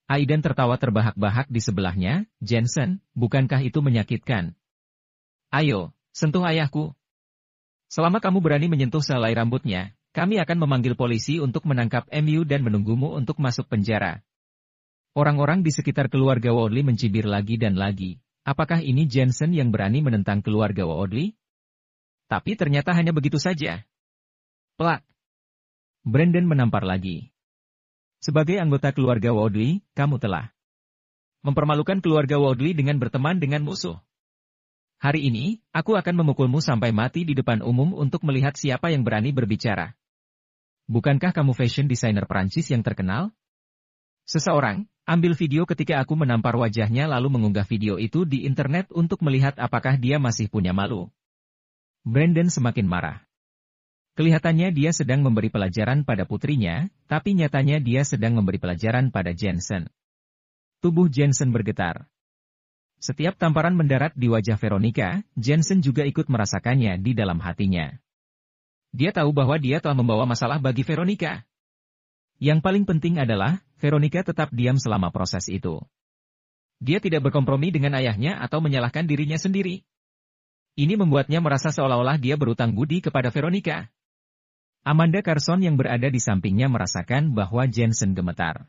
Aidan tertawa terbahak-bahak di sebelahnya. Jensen, bukankah itu menyakitkan? Ayo, sentuh ayahku. Selama kamu berani menyentuh selai rambutnya, kami akan memanggil polisi untuk menangkap MU dan menunggumu untuk masuk penjara. Orang-orang di sekitar keluarga Woodley mencibir lagi dan lagi. Apakah ini Jensen yang berani menentang keluarga Woodley? Tapi ternyata hanya begitu saja. Plak. Brandon menampar lagi. Sebagai anggota keluarga Woodley, kamu telah mempermalukan keluarga Woodley dengan berteman dengan musuh. Hari ini, aku akan memukulmu sampai mati di depan umum untuk melihat siapa yang berani berbicara. Bukankah kamu fashion designer Prancis yang terkenal? Seseorang, ambil video ketika aku menampar wajahnya lalu mengunggah video itu di internet untuk melihat apakah dia masih punya malu. Brandon semakin marah. Kelihatannya dia sedang memberi pelajaran pada putrinya, tapi nyatanya dia sedang memberi pelajaran pada Jensen. Tubuh Jensen bergetar. Setiap tamparan mendarat di wajah Veronica, Jensen juga ikut merasakannya di dalam hatinya. Dia tahu bahwa dia telah membawa masalah bagi Veronica. Yang paling penting adalah, Veronica tetap diam selama proses itu. Dia tidak berkompromi dengan ayahnya atau menyalahkan dirinya sendiri. Ini membuatnya merasa seolah-olah dia berutang budi kepada Veronica. Amanda Carson yang berada di sampingnya merasakan bahwa Jensen gemetar.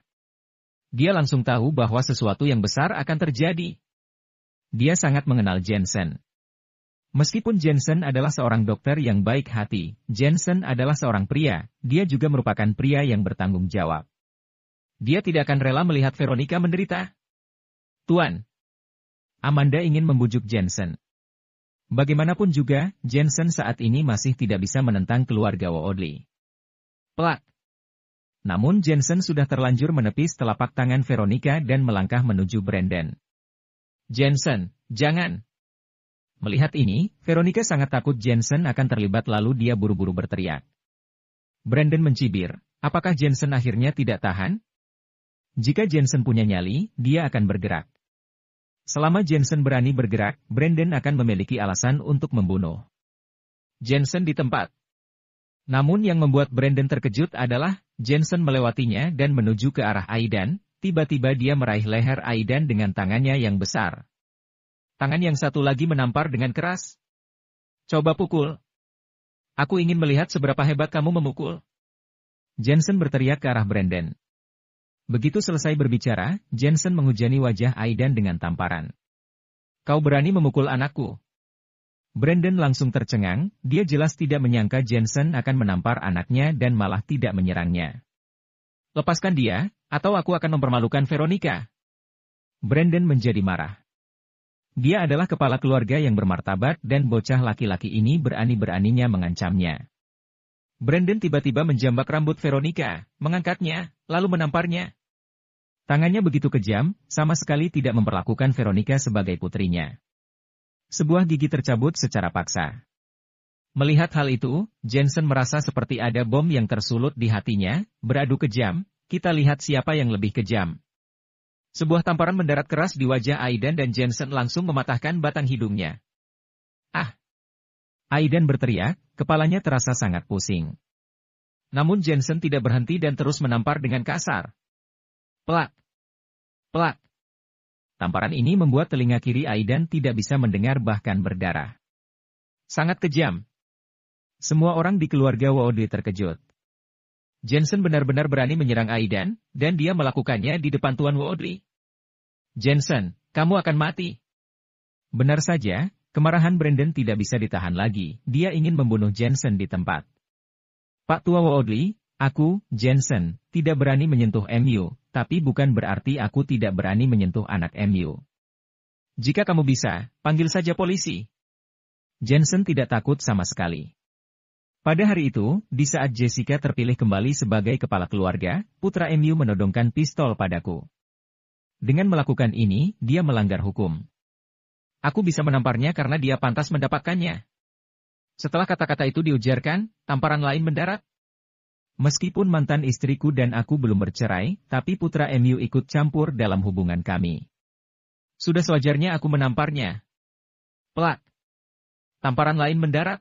Dia langsung tahu bahwa sesuatu yang besar akan terjadi. Dia sangat mengenal Jensen. Meskipun Jensen adalah seorang dokter yang baik hati, Jensen adalah seorang pria, dia juga merupakan pria yang bertanggung jawab. Dia tidak akan rela melihat Veronica menderita. Tuan. Amanda ingin membujuk Jensen. Bagaimanapun juga, Jensen saat ini masih tidak bisa menentang keluarga Woodley. Plak. Namun Jensen sudah terlanjur menepis telapak tangan Veronica dan melangkah menuju Brandon. Jensen, jangan. Melihat ini, Veronica sangat takut Jensen akan terlibat lalu dia buru-buru berteriak. Brandon mencibir, apakah Jensen akhirnya tidak tahan? Jika Jensen punya nyali, dia akan bergerak. Selama Jensen berani bergerak, Brandon akan memiliki alasan untuk membunuh Jensen di tempat. Namun yang membuat Brandon terkejut adalah, Jensen melewatinya dan menuju ke arah Aidan. Tiba-tiba dia meraih leher Aidan dengan tangannya yang besar. Tangan yang satu lagi menampar dengan keras. Coba pukul. Aku ingin melihat seberapa hebat kamu memukul. Jensen berteriak ke arah Brandon. Begitu selesai berbicara, Jensen menghujani wajah Aidan dengan tamparan. Kau berani memukul anakku? Brandon langsung tercengang, dia jelas tidak menyangka Jensen akan menampar anaknya dan malah tidak menyerangnya. Lepaskan dia, atau aku akan mempermalukan Veronica. Brandon menjadi marah. Dia adalah kepala keluarga yang bermartabat dan bocah laki-laki ini berani-beraninya mengancamnya. Brandon tiba-tiba menjambak rambut Veronica, mengangkatnya, lalu menamparnya. Tangannya begitu kejam, sama sekali tidak memperlakukan Veronica sebagai putrinya. Sebuah gigi tercabut secara paksa. Melihat hal itu, Jensen merasa seperti ada bom yang tersulut di hatinya, beradu kejam, kita lihat siapa yang lebih kejam. Sebuah tamparan mendarat keras di wajah Aidan dan Jensen langsung mematahkan batang hidungnya. Ah! Aidan berteriak, kepalanya terasa sangat pusing. Namun Jensen tidak berhenti dan terus menampar dengan kasar. Plak! Plak! Tamparan ini membuat telinga kiri Aidan tidak bisa mendengar bahkan berdarah. Sangat kejam. Semua orang di keluarga Woodley terkejut. Jensen benar-benar berani menyerang Aidan, dan dia melakukannya di depan Tuan Woodley. Jensen, kamu akan mati. Benar saja, kemarahan Brandon tidak bisa ditahan lagi, dia ingin membunuh Jensen di tempat. Pak Tua Woodley, aku, Jensen, tidak berani menyentuh MU, tapi bukan berarti aku tidak berani menyentuh anak MU. Jika kamu bisa, panggil saja polisi. Jensen tidak takut sama sekali. Pada hari itu, di saat Jessica terpilih kembali sebagai kepala keluarga, putra MU menodongkan pistol padaku. Dengan melakukan ini, dia melanggar hukum. Aku bisa menamparnya karena dia pantas mendapatkannya. Setelah kata-kata itu diujarkan, tamparan lain mendarat. Meskipun mantan istriku dan aku belum bercerai, tapi putra MU ikut campur dalam hubungan kami. Sudah sewajarnya aku menamparnya. Plak. Tamparan lain mendarat.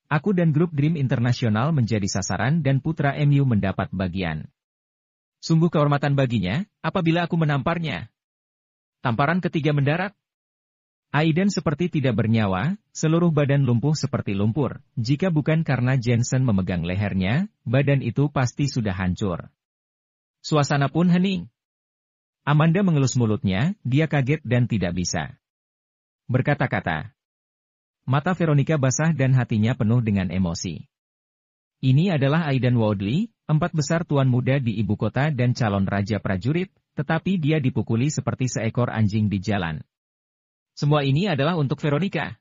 Aku dan grup Dream Internasional menjadi sasaran dan putra MU mendapat bagian. Sungguh kehormatan baginya, apabila aku menamparnya. Tamparan ketiga mendarat. Aiden seperti tidak bernyawa, seluruh badan lumpuh seperti lumpur. Jika bukan karena Jensen memegang lehernya, badan itu pasti sudah hancur. Suasana pun hening. Amanda mengelus mulutnya, dia kaget dan tidak bisa berkata-kata. Mata Veronica basah dan hatinya penuh dengan emosi. Ini adalah Aiden Woodley, 4 besar tuan muda di ibu kota dan calon raja prajurit, tetapi dia dipukuli seperti seekor anjing di jalan. Semua ini adalah untuk Veronica.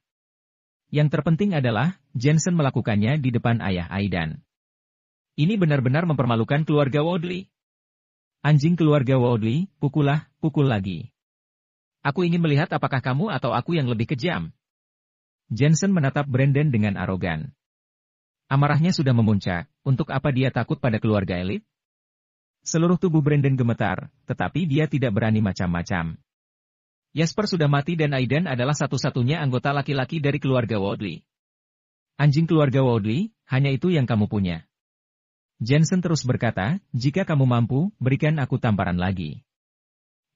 Yang terpenting adalah, Jensen melakukannya di depan ayah Aidan. Ini benar-benar mempermalukan keluarga Woodley. Anjing keluarga Woodley, pukul lagi. Aku ingin melihat apakah kamu atau aku yang lebih kejam. Jensen menatap Brandon dengan arogan. Amarahnya sudah memuncak, untuk apa dia takut pada keluarga elit? Seluruh tubuh Brandon gemetar, tetapi dia tidak berani macam-macam. Jasper sudah mati dan Aidan adalah satu-satunya anggota laki-laki dari keluarga Woodley. Anjing keluarga Woodley, hanya itu yang kamu punya. Jensen terus berkata, jika kamu mampu, berikan aku tamparan lagi.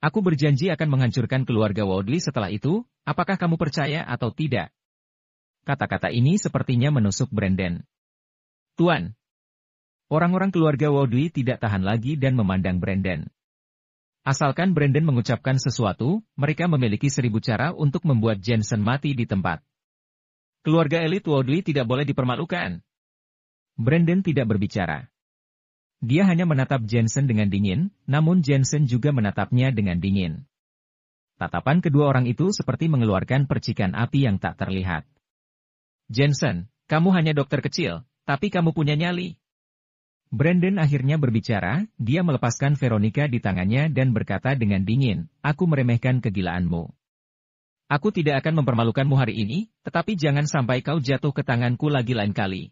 Aku berjanji akan menghancurkan keluarga Woodley setelah itu, apakah kamu percaya atau tidak? Kata-kata ini sepertinya menusuk Brandon. Tuan. Orang-orang keluarga Woodley tidak tahan lagi dan memandang Brandon. Asalkan Brandon mengucapkan sesuatu, mereka memiliki 1000 cara untuk membuat Jensen mati di tempat. Keluarga elit Woodley tidak boleh dipermalukan. Brandon tidak berbicara. Dia hanya menatap Jensen dengan dingin, namun Jensen juga menatapnya dengan dingin. Tatapan kedua orang itu seperti mengeluarkan percikan api yang tak terlihat. Jensen, kamu hanya dokter kecil, tapi kamu punya nyali. Brandon akhirnya berbicara, dia melepaskan Veronica di tangannya dan berkata dengan dingin, aku meremehkan kegilaanmu. Aku tidak akan mempermalukanmu hari ini, tetapi jangan sampai kau jatuh ke tanganku lagi lain kali.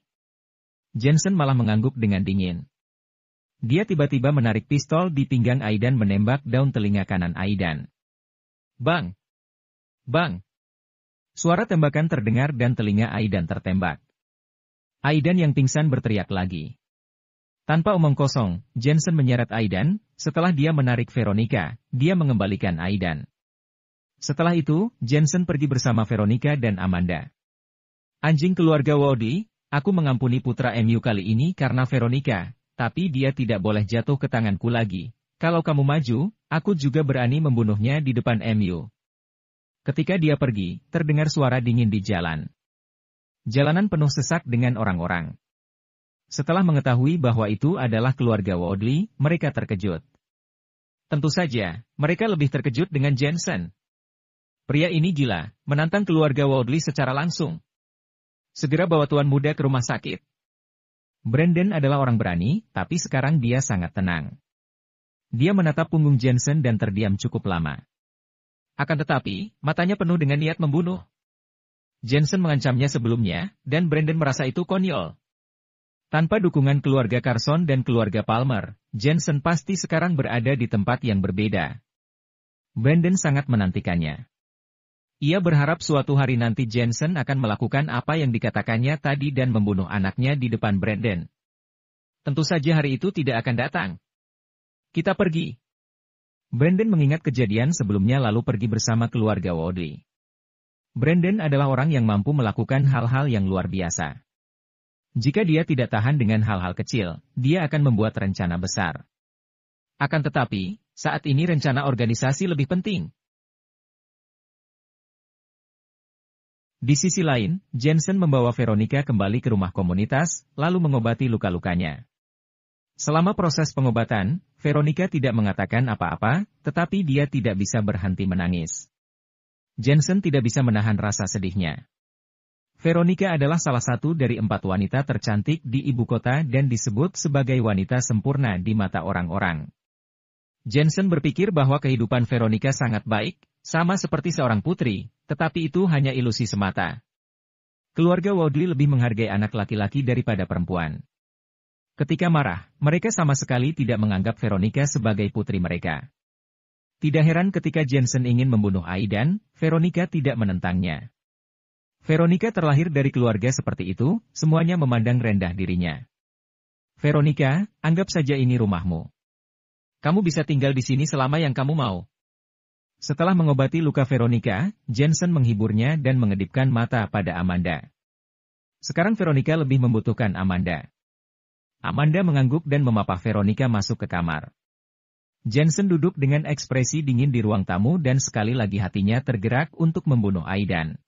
Jensen malah mengangguk dengan dingin. Dia tiba-tiba menarik pistol di pinggang Aidan menembak daun telinga kanan Aidan. Bang! Bang! Suara tembakan terdengar dan telinga Aidan tertembak. Aidan yang pingsan berteriak lagi. Tanpa omong kosong, Jensen menyeret Aidan, setelah dia menarik Veronica, dia mengembalikan Aidan. Setelah itu, Jensen pergi bersama Veronica dan Amanda. Anjing keluarga Woodley, aku mengampuni putra MU kali ini karena Veronica, tapi dia tidak boleh jatuh ke tanganku lagi. Kalau kamu maju, aku juga berani membunuhnya di depan MU. Ketika dia pergi, terdengar suara dingin di jalan. Jalanan penuh sesak dengan orang-orang. Setelah mengetahui bahwa itu adalah keluarga Woodley, mereka terkejut. Tentu saja, mereka lebih terkejut dengan Jensen. Pria ini gila, menantang keluarga Woodley secara langsung. Segera bawa tuan muda ke rumah sakit. Brandon adalah orang berani, tapi sekarang dia sangat tenang. Dia menatap punggung Jensen dan terdiam cukup lama. Akan tetapi, matanya penuh dengan niat membunuh. Jensen mengancamnya sebelumnya, dan Brandon merasa itu konyol. Tanpa dukungan keluarga Carson dan keluarga Palmer, Jensen pasti sekarang berada di tempat yang berbeda. Brandon sangat menantikannya. Ia berharap suatu hari nanti Jensen akan melakukan apa yang dikatakannya tadi dan membunuh anaknya di depan Brandon. Tentu saja hari itu tidak akan datang. Kita pergi. Brandon mengingat kejadian sebelumnya lalu pergi bersama keluarga Woodley. Brandon adalah orang yang mampu melakukan hal-hal yang luar biasa. Jika dia tidak tahan dengan hal-hal kecil, dia akan membuat rencana besar. Akan tetapi, saat ini rencana organisasi lebih penting. Di sisi lain, Jensen membawa Veronica kembali ke rumah komunitas, lalu mengobati luka-lukanya. Selama proses pengobatan, Veronica tidak mengatakan apa-apa, tetapi dia tidak bisa berhenti menangis. Jensen tidak bisa menahan rasa sedihnya. Veronica adalah salah satu dari 4 wanita tercantik di ibu kota dan disebut sebagai wanita sempurna di mata orang-orang. Jensen berpikir bahwa kehidupan Veronica sangat baik, sama seperti seorang putri, tetapi itu hanya ilusi semata. Keluarga Woodley lebih menghargai anak laki-laki daripada perempuan. Ketika marah, mereka sama sekali tidak menganggap Veronica sebagai putri mereka. Tidak heran ketika Jensen ingin membunuh Aidan, Veronica tidak menentangnya. Veronica terlahir dari keluarga seperti itu, semuanya memandang rendah dirinya. Veronica, anggap saja ini rumahmu. Kamu bisa tinggal di sini selama yang kamu mau. Setelah mengobati luka Veronica, Jensen menghiburnya dan mengedipkan mata pada Amanda. Sekarang Veronica lebih membutuhkan Amanda. Amanda mengangguk dan memapah Veronica masuk ke kamar. Jensen duduk dengan ekspresi dingin di ruang tamu dan sekali lagi hatinya tergerak untuk membunuh Aidan.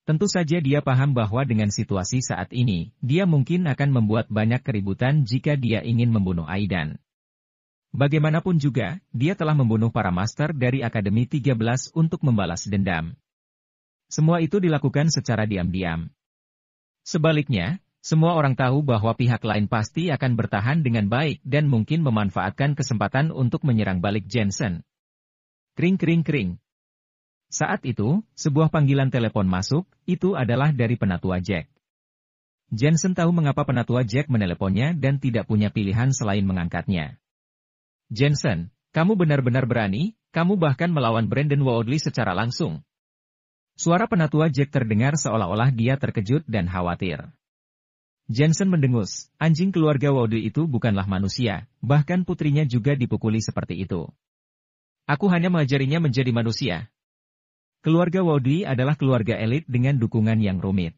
Tentu saja dia paham bahwa dengan situasi saat ini, dia mungkin akan membuat banyak keributan jika dia ingin membunuh Aidan. Bagaimanapun juga, dia telah membunuh para master dari Akademi 13 untuk membalas dendam. Semua itu dilakukan secara diam-diam. Sebaliknya, semua orang tahu bahwa pihak lain pasti akan bertahan dengan baik dan mungkin memanfaatkan kesempatan untuk menyerang balik Jensen. Kring kring kring. Saat itu, sebuah panggilan telepon masuk, itu adalah dari penatua Jack. Jensen tahu mengapa penatua Jack meneleponnya dan tidak punya pilihan selain mengangkatnya. Jensen, kamu benar-benar berani, kamu bahkan melawan Brandon Woodley secara langsung. Suara penatua Jack terdengar seolah-olah dia terkejut dan khawatir. Jensen mendengus, anjing keluarga Woodley itu bukanlah manusia, bahkan putrinya juga dipukuli seperti itu. Aku hanya mengajarinya menjadi manusia. Keluarga Woodley adalah keluarga elit dengan dukungan yang rumit.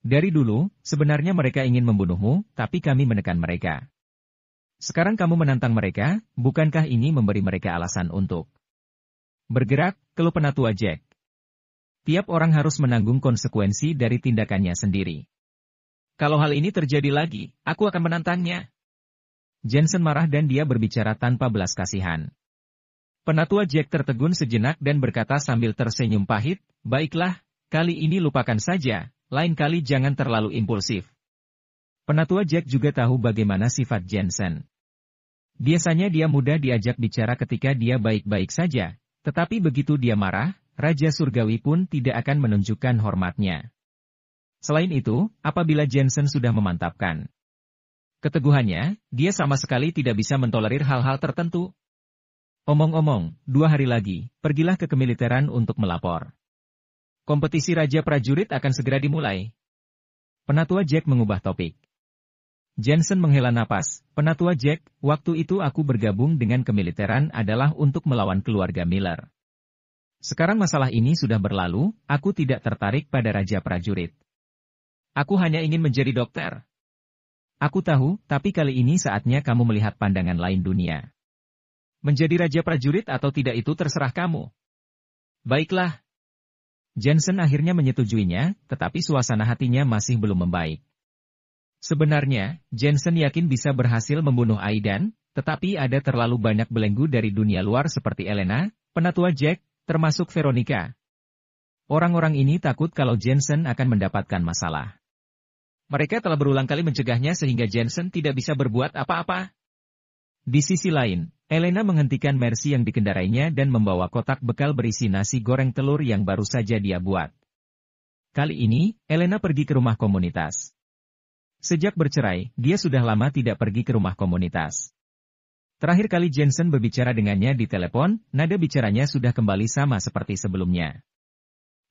Dari dulu, sebenarnya mereka ingin membunuhmu, tapi kami menekan mereka. Sekarang kamu menantang mereka, bukankah ini memberi mereka alasan untuk bergerak, keluh penatua Jack. Tiap orang harus menanggung konsekuensi dari tindakannya sendiri. Kalau hal ini terjadi lagi, aku akan menantangnya. Jensen marah dan dia berbicara tanpa belas kasihan. Penatua Jack tertegun sejenak dan berkata sambil tersenyum pahit, baiklah, kali ini lupakan saja, lain kali jangan terlalu impulsif. Penatua Jack juga tahu bagaimana sifat Jensen. Biasanya dia mudah diajak bicara ketika dia baik-baik saja, tetapi begitu dia marah, Raja Surgawi pun tidak akan menunjukkan hormatnya. Selain itu, apabila Jensen sudah memantapkan keteguhannya, dia sama sekali tidak bisa mentolerir hal-hal tertentu. Omong-omong, 2 hari lagi, pergilah ke kemiliteran untuk melapor. Kompetisi Raja Prajurit akan segera dimulai. Penatua Jack mengubah topik. Jensen menghela napas, Penatua Jack, waktu itu aku bergabung dengan kemiliteran adalah untuk melawan keluarga Miller. Sekarang masalah ini sudah berlalu, aku tidak tertarik pada Raja Prajurit. Aku hanya ingin menjadi dokter. Aku tahu, tapi kali ini saatnya kamu melihat pandangan lain dunia. Menjadi Raja Prajurit atau tidak itu terserah kamu. Baiklah. Jensen akhirnya menyetujuinya, tetapi suasana hatinya masih belum membaik. Sebenarnya, Jensen yakin bisa berhasil membunuh Aidan, tetapi ada terlalu banyak belenggu dari dunia luar seperti Elena, penatua Jack, termasuk Veronica. Orang-orang ini takut kalau Jensen akan mendapatkan masalah. Mereka telah berulang kali mencegahnya sehingga Jensen tidak bisa berbuat apa-apa. Di sisi lain, Elena menghentikan Mercy yang dikendarainya dan membawa kotak bekal berisi nasi goreng telur yang baru saja dia buat. Kali ini, Elena pergi ke rumah komunitas. Sejak bercerai, dia sudah lama tidak pergi ke rumah komunitas. Terakhir kali Jensen berbicara dengannya di telepon, nada bicaranya sudah kembali sama seperti sebelumnya.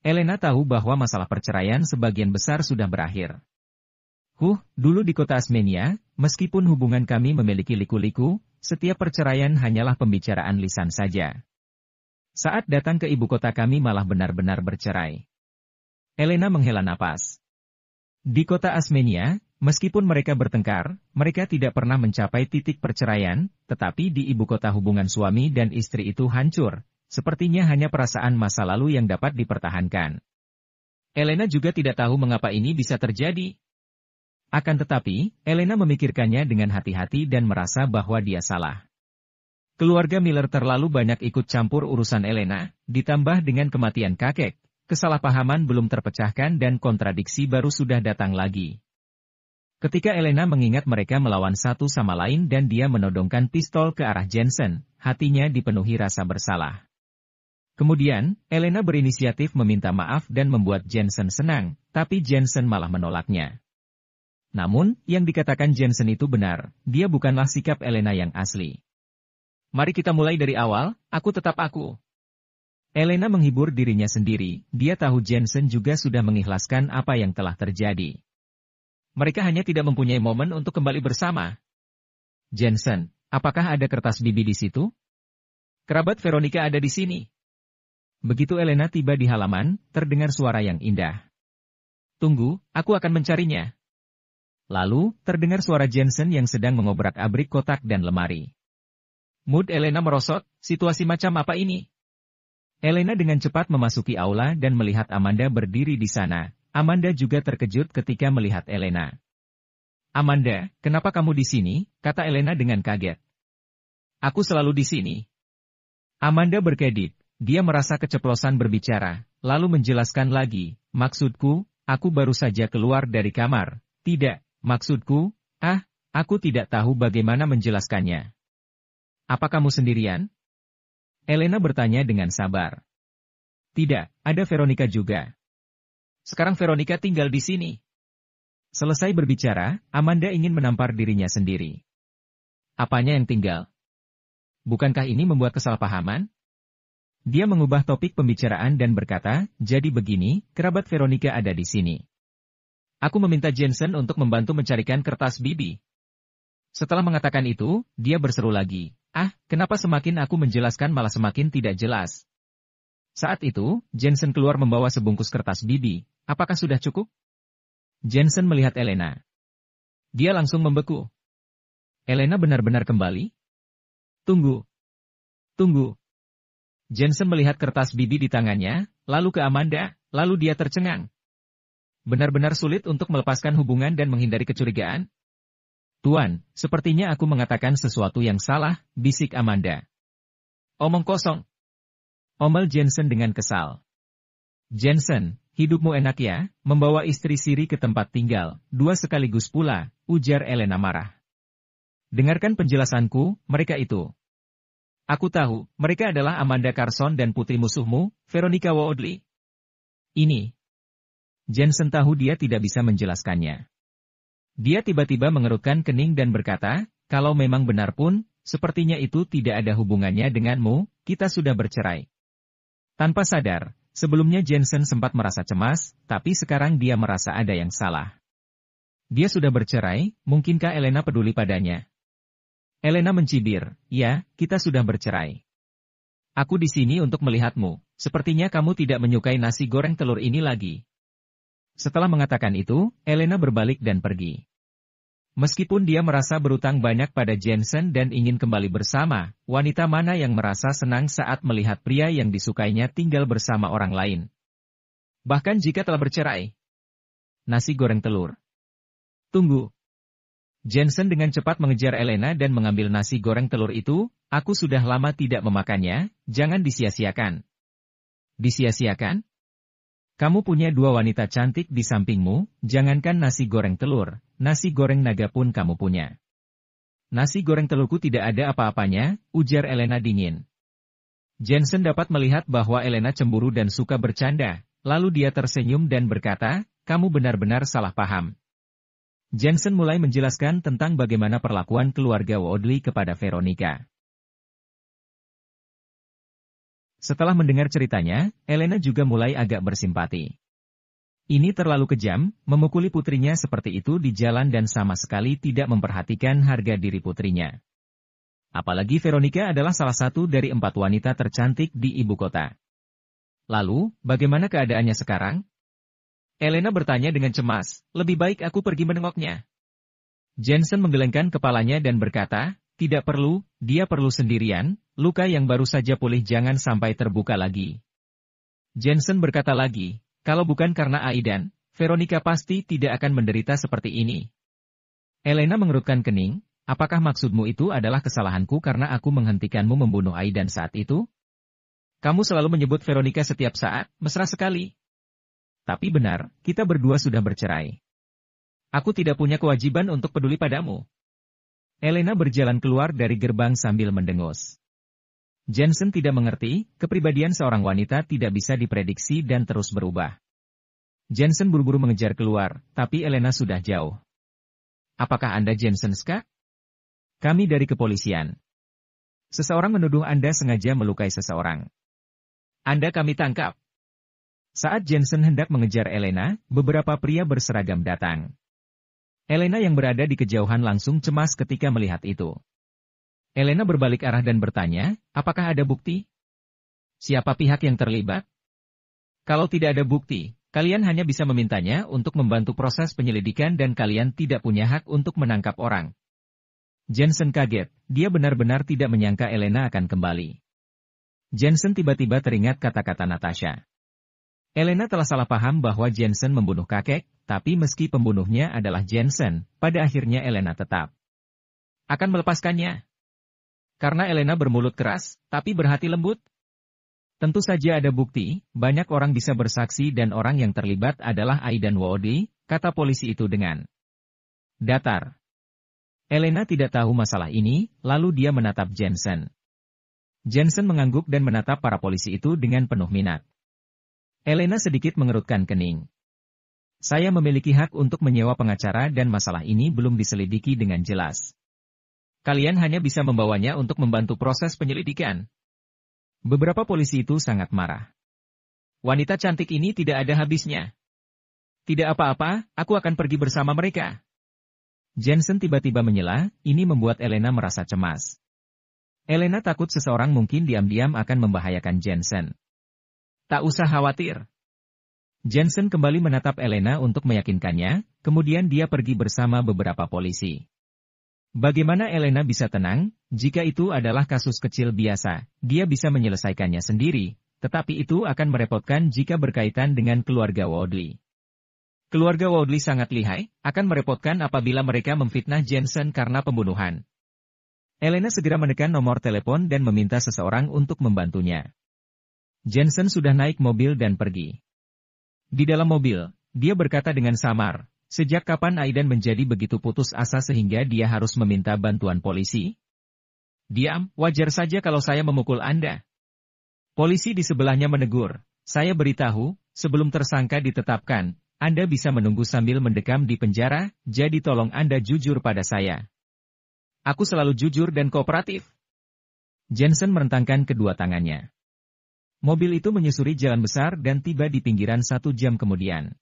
Elena tahu bahwa masalah perceraian sebagian besar sudah berakhir. Dulu di kota Asmenia, meskipun hubungan kami memiliki liku-liku, setiap perceraian hanyalah pembicaraan lisan saja. Saat datang ke ibu kota kami malah benar-benar bercerai. Elena menghela napas. Di kota Asmenia, meskipun mereka bertengkar, mereka tidak pernah mencapai titik perceraian, tetapi di ibu kota hubungan suami dan istri itu hancur, sepertinya hanya perasaan masa lalu yang dapat dipertahankan. Elena juga tidak tahu mengapa ini bisa terjadi. Akan tetapi, Elena memikirkannya dengan hati-hati dan merasa bahwa dia salah. Keluarga Miller terlalu banyak ikut campur urusan Elena, ditambah dengan kematian kakek, kesalahpahaman belum terpecahkan dan kontradiksi baru sudah datang lagi. Ketika Elena mengingat mereka melawan satu sama lain dan dia menodongkan pistol ke arah Jensen, hatinya dipenuhi rasa bersalah. Kemudian, Elena berinisiatif meminta maaf dan membuat Jensen senang, tapi Jensen malah menolaknya. Namun, yang dikatakan Jensen itu benar, dia bukanlah sikap Elena yang asli. Mari kita mulai dari awal, aku tetap aku. Elena menghibur dirinya sendiri, dia tahu Jensen juga sudah mengikhlaskan apa yang telah terjadi. Mereka hanya tidak mempunyai momen untuk kembali bersama. Jensen, apakah ada kertas bibi di situ? Kerabat Veronica ada di sini. Begitu Elena tiba di halaman, terdengar suara yang indah. Tunggu, aku akan mencarinya. Lalu, terdengar suara Jensen yang sedang mengobrak-abrik kotak dan lemari. Mood Elena merosot, situasi macam apa ini? Elena dengan cepat memasuki aula dan melihat Amanda berdiri di sana. Amanda juga terkejut ketika melihat Elena. Amanda, kenapa kamu di sini? Kata Elena dengan kaget. Aku selalu di sini. Amanda berkedip. Dia merasa keceplosan berbicara, lalu menjelaskan lagi, maksudku, aku baru saja keluar dari kamar. Tidak, maksudku, aku tidak tahu bagaimana menjelaskannya. Apa kamu sendirian? Elena bertanya dengan sabar. Tidak, ada Veronica juga. Sekarang Veronica tinggal di sini. Selesai berbicara, Amanda ingin menampar dirinya sendiri. Apanya yang tinggal? Bukankah ini membuat kesalahpahaman? Dia mengubah topik pembicaraan dan berkata, jadi begini, kerabat Veronica ada di sini. Aku meminta Jensen untuk membantu mencarikan kertas bibi. Setelah mengatakan itu, dia berseru lagi, kenapa semakin aku menjelaskan malah semakin tidak jelas. Saat itu, Jensen keluar membawa sebungkus kertas bibi, apakah sudah cukup? Jensen melihat Elena. Dia langsung membeku. Elena benar-benar kembali? Tunggu. Jensen melihat kertas bibi di tangannya, lalu ke Amanda, lalu dia tercengang. Benar-benar sulit untuk melepaskan hubungan dan menghindari kecurigaan. Tuan, sepertinya aku mengatakan sesuatu yang salah, bisik Amanda. Omong kosong. Omel Jensen dengan kesal. Jensen, hidupmu enak ya, membawa istri siri ke tempat tinggal, 2 sekaligus pula, ujar Elena marah. Dengarkan penjelasanku, mereka itu. Aku tahu, mereka adalah Amanda Carson dan putri musuhmu, Veronica Woodley. Ini. Jensen tahu dia tidak bisa menjelaskannya. Dia tiba-tiba mengerutkan kening dan berkata, kalau memang benar pun, sepertinya itu tidak ada hubungannya denganmu, kita sudah bercerai. Tanpa sadar, sebelumnya Jensen sempat merasa cemas, tapi sekarang dia merasa ada yang salah. Dia sudah bercerai, mungkinkah Elena peduli padanya? Elena mencibir, ya, kita sudah bercerai. Aku di sini untuk melihatmu, sepertinya kamu tidak menyukai nasi goreng telur ini lagi. Setelah mengatakan itu, Elena berbalik dan pergi. Meskipun dia merasa berutang banyak pada Jensen dan ingin kembali bersama, wanita mana yang merasa senang saat melihat pria yang disukainya tinggal bersama orang lain? Bahkan jika telah bercerai. Nasi goreng telur. Tunggu. Jensen dengan cepat mengejar Elena dan mengambil nasi goreng telur itu, aku sudah lama tidak memakannya, jangan disia-siakan. Disia-siakan? Kamu punya 2 wanita cantik di sampingmu, jangankan nasi goreng telur, nasi goreng naga pun kamu punya. Nasi goreng telurku tidak ada apa-apanya, ujar Elena dingin. Jensen dapat melihat bahwa Elena cemburu dan suka bercanda, lalu dia tersenyum dan berkata, kamu benar-benar salah paham. Jensen mulai menjelaskan tentang bagaimana perlakuan keluarga Woodley kepada Veronica. Setelah mendengar ceritanya, Elena juga mulai agak bersimpati. Ini terlalu kejam, memukuli putrinya seperti itu di jalan dan sama sekali tidak memperhatikan harga diri putrinya. Apalagi Veronica adalah salah satu dari 4 wanita tercantik di ibu kota. Lalu, bagaimana keadaannya sekarang? Elena bertanya dengan cemas, lebih baik aku pergi menengoknya. Jensen menggelengkan kepalanya dan berkata, tidak perlu, dia perlu sendirian, luka yang baru saja pulih jangan sampai terbuka lagi. Jensen berkata lagi, kalau bukan karena Aidan, Veronica pasti tidak akan menderita seperti ini. Elena mengerutkan kening, apakah maksudmu itu adalah kesalahanku karena aku menghentikanmu membunuh Aidan saat itu? Kamu selalu menyebut Veronica setiap saat, mesra sekali. Tapi benar, kita berdua sudah bercerai. Aku tidak punya kewajiban untuk peduli padamu. Elena berjalan keluar dari gerbang sambil mendengus. Jensen tidak mengerti, kepribadian seorang wanita tidak bisa diprediksi dan terus berubah. Jensen buru-buru mengejar keluar, tapi Elena sudah jauh. Apakah Anda Jensen Ska? Kami dari kepolisian. Seseorang menuduh Anda sengaja melukai seseorang. Anda kami tangkap. Saat Jensen hendak mengejar Elena, beberapa pria berseragam datang. Elena yang berada di kejauhan langsung cemas ketika melihat itu. Elena berbalik arah dan bertanya, apakah ada bukti? Siapa pihak yang terlibat? Kalau tidak ada bukti, kalian hanya bisa memintanya untuk membantu proses penyelidikan dan kalian tidak punya hak untuk menangkap orang. Jensen kaget, dia benar-benar tidak menyangka Elena akan kembali. Jensen tiba-tiba teringat kata-kata Natasha. Elena telah salah paham bahwa Jensen membunuh kakek, tapi meski pembunuhnya adalah Jensen, pada akhirnya Elena tetap akan melepaskannya. Karena Elena bermulut keras, tapi berhati lembut. Tentu saja ada bukti, banyak orang bisa bersaksi dan orang yang terlibat adalah Aidan Woody, kata polisi itu dengan datar. Elena tidak tahu masalah ini, lalu dia menatap Jensen. Jensen mengangguk dan menatap para polisi itu dengan penuh minat. Elena sedikit mengerutkan kening. Saya memiliki hak untuk menyewa pengacara dan masalah ini belum diselidiki dengan jelas. Kalian hanya bisa membawanya untuk membantu proses penyelidikan. Beberapa polisi itu sangat marah. Wanita cantik ini tidak ada habisnya. Tidak apa-apa, aku akan pergi bersama mereka. Jensen tiba-tiba menyela, ini membuat Elena merasa cemas. Elena takut seseorang mungkin diam-diam akan membahayakan Jensen. Tak usah khawatir. Jensen kembali menatap Elena untuk meyakinkannya, kemudian dia pergi bersama beberapa polisi. Bagaimana Elena bisa tenang, jika itu adalah kasus kecil biasa, dia bisa menyelesaikannya sendiri, tetapi itu akan merepotkan jika berkaitan dengan keluarga Woodley. Keluarga Woodley sangat lihai, akan merepotkan apabila mereka memfitnah Jensen karena pembunuhan. Elena segera menekan nomor telepon dan meminta seseorang untuk membantunya. Jensen sudah naik mobil dan pergi. Di dalam mobil, dia berkata dengan samar, sejak kapan Aidan menjadi begitu putus asa sehingga dia harus meminta bantuan polisi? Diam, wajar saja kalau saya memukul Anda. Polisi di sebelahnya menegur, saya beritahu, sebelum tersangka ditetapkan, Anda bisa menunggu sambil mendekam di penjara, jadi tolong Anda jujur pada saya. Aku selalu jujur dan kooperatif. Jensen merentangkan kedua tangannya. Mobil itu menyusuri jalan besar dan tiba di pinggiran 1 jam kemudian.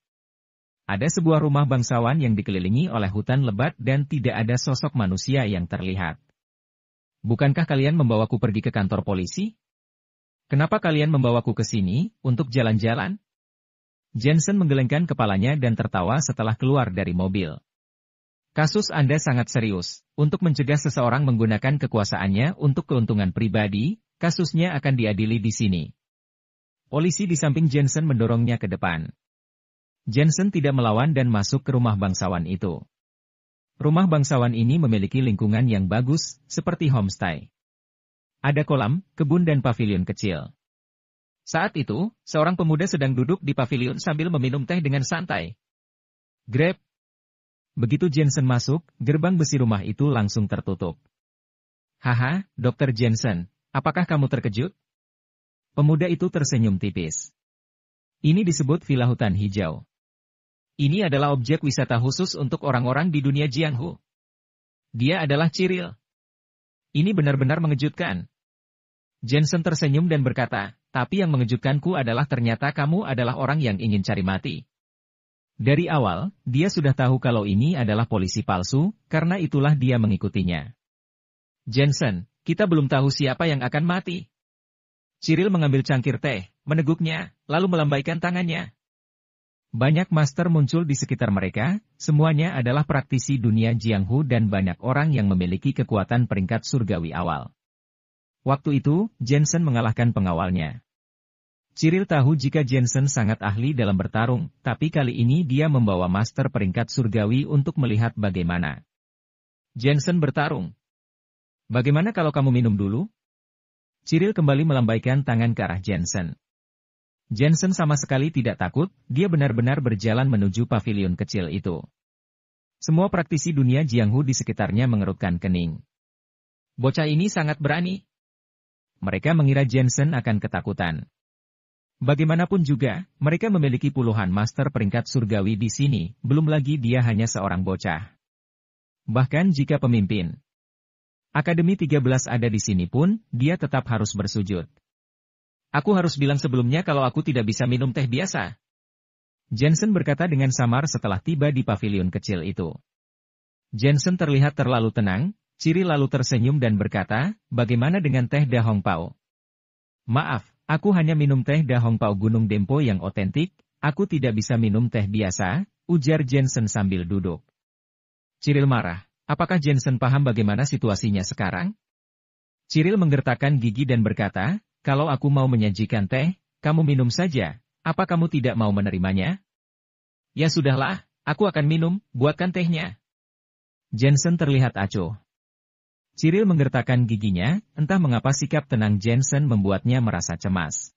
Ada sebuah rumah bangsawan yang dikelilingi oleh hutan lebat dan tidak ada sosok manusia yang terlihat. Bukankah kalian membawaku pergi ke kantor polisi? Kenapa kalian membawaku ke sini, untuk jalan-jalan? Jensen menggelengkan kepalanya dan tertawa setelah keluar dari mobil. Kasus Anda sangat serius. Untuk mencegah seseorang menggunakan kekuasaannya untuk keuntungan pribadi, kasusnya akan diadili di sini. Polisi di samping Jensen mendorongnya ke depan. Jensen tidak melawan dan masuk ke rumah bangsawan itu. Rumah bangsawan ini memiliki lingkungan yang bagus, seperti homestay. Ada kolam, kebun dan pavilion kecil. Saat itu, seorang pemuda sedang duduk di pavilion sambil meminum teh dengan santai. Grab. Begitu Jensen masuk, gerbang besi rumah itu langsung tertutup. Haha, Dr. Jensen, apakah kamu terkejut? Pemuda itu tersenyum tipis. Ini disebut Villa Hutan Hijau. Ini adalah objek wisata khusus untuk orang-orang di dunia Jianghu. Dia adalah Cyril. Ini benar-benar mengejutkan. Jensen tersenyum dan berkata, tapi yang mengejutkanku adalah ternyata kamu adalah orang yang ingin cari mati. Dari awal, dia sudah tahu kalau ini adalah polisi palsu, karena itulah dia mengikutinya. Jensen, kita belum tahu siapa yang akan mati. Cyril mengambil cangkir teh, meneguknya, lalu melambaikan tangannya. Banyak master muncul di sekitar mereka, semuanya adalah praktisi dunia Jianghu dan banyak orang yang memiliki kekuatan peringkat surgawi awal. Waktu itu, Jensen mengalahkan pengawalnya. Cyril tahu jika Jensen sangat ahli dalam bertarung, tapi kali ini dia membawa master peringkat surgawi untuk melihat bagaimana Jensen bertarung. Bagaimana kalau kamu minum dulu? Cyril kembali melambaikan tangan ke arah Jensen. Jensen sama sekali tidak takut, dia benar-benar berjalan menuju pavilion kecil itu. Semua praktisi dunia Jianghu di sekitarnya mengerutkan kening. Bocah ini sangat berani. Mereka mengira Jensen akan ketakutan. Bagaimanapun juga, mereka memiliki puluhan master peringkat surgawi di sini, belum lagi dia hanya seorang bocah. Bahkan jika pemimpin Akademi 13 ada di sini pun, dia tetap harus bersujud. Aku harus bilang sebelumnya kalau aku tidak bisa minum teh biasa. Jensen berkata dengan samar setelah tiba di pavilion kecil itu. Jensen terlihat terlalu tenang, Cyril lalu tersenyum dan berkata, bagaimana dengan teh Da Hong Pao? Maaf, aku hanya minum teh Da Hong Pao Gunung Dempo yang otentik, aku tidak bisa minum teh biasa, ujar Jensen sambil duduk. Cyril marah, apakah Jensen paham bagaimana situasinya sekarang? Cyril menggertakkan gigi dan berkata, kalau aku mau menyajikan teh, kamu minum saja, apa kamu tidak mau menerimanya? Ya sudahlah, aku akan minum, buatkan tehnya. Jensen terlihat acuh. Cyril menggertakkan giginya, entah mengapa sikap tenang Jensen membuatnya merasa cemas.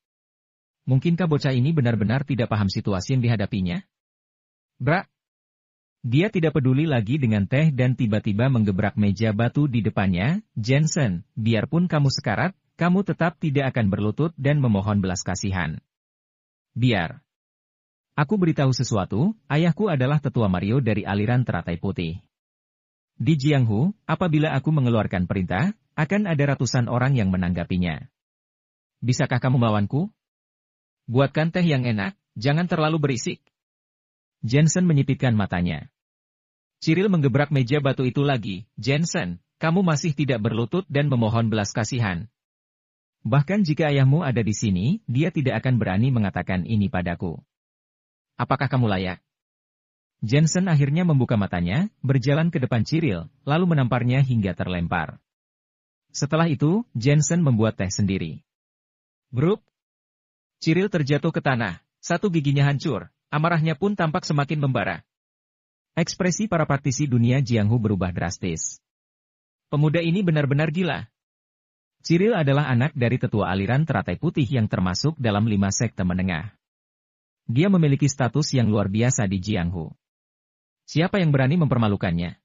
Mungkinkah bocah ini benar-benar tidak paham situasi yang dihadapinya? Brak! Dia tidak peduli lagi dengan teh dan tiba-tiba menggebrak meja batu di depannya. Jensen, biarpun kamu sekarat, kamu tetap tidak akan berlutut dan memohon belas kasihan. Biar. Aku beritahu sesuatu, ayahku adalah tetua Mario dari aliran teratai putih. Di Jianghu, apabila aku mengeluarkan perintah, akan ada ratusan orang yang menanggapinya. Bisakah kamu melawanku? Buatkan teh yang enak, jangan terlalu berisik. Jensen menyipitkan matanya. Cyril menggebrak meja batu itu lagi. Jensen, kamu masih tidak berlutut dan memohon belas kasihan. Bahkan jika ayahmu ada di sini, dia tidak akan berani mengatakan ini padaku. Apakah kamu layak? Jensen akhirnya membuka matanya, berjalan ke depan Cyril, lalu menamparnya hingga terlempar. Setelah itu, Jensen membuat teh sendiri. Brup! Cyril terjatuh ke tanah, satu giginya hancur, amarahnya pun tampak semakin membara. Ekspresi para praktisi dunia Jianghu berubah drastis. Pemuda ini benar-benar gila. Cyril adalah anak dari tetua aliran teratai putih yang termasuk dalam 5 sekte menengah. Dia memiliki status yang luar biasa di Jianghu. Siapa yang berani mempermalukannya?